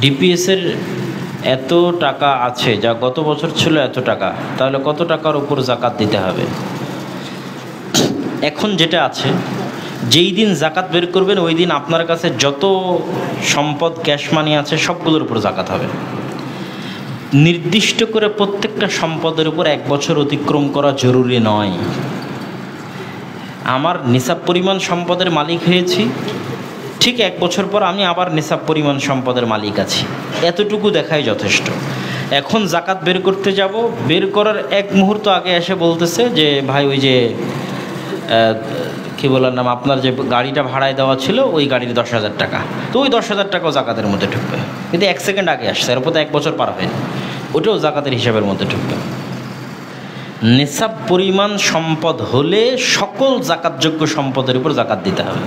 ডিপিএসের এত টাকা আছে, যা গত বছর ছিল এত টাকা, তাহলে কত টাকার উপর জাকাত দিতে হবে? এখন যেটা আছে, যেই দিন জাকাত বের করবেন ওই দিন আপনার কাছে যত সম্পদ ক্যাশ মানি আছে সবগুলোর উপর জাকাত হবে। নির্দিষ্ট করে প্রত্যেকটা সম্পদের উপর 1 বছর অতিক্রম করা জরুরি নয়। আমার নিসাব পরিমাণ সম্পদের মালিক হয়েছি, ঠিক 1 বছর পর আমি আবার নিসাব পরিমাণ সম্পদের মালিক আছি, এতটুকু দেখাই যথেষ্ট। এখন জাকাত বের করতে যাব, বের করার 1 মুহূর্ত আগে এসে বলতেছে যে ভাই ওই যে কী বলার নাম, আপনার যে গাড়িটা ভাড়ায় দেওয়া ছিল ওই গাড়ির 10,000 টাকা, তো ওই 10,000 টাকাও জাকাতের মধ্যে ঢুকবে। কিন্তু 1 সেকেন্ড আগে আসছে, এর উপর তো 1 বছর পার হয়নি, ওটাও জাকাতের হিসাবের মধ্যে ঢুকবে। নিসাব পরিমাণ সম্পদ হলে সকল জাকাতযোগ্য সম্পদের উপর জাকাত দিতে হবে।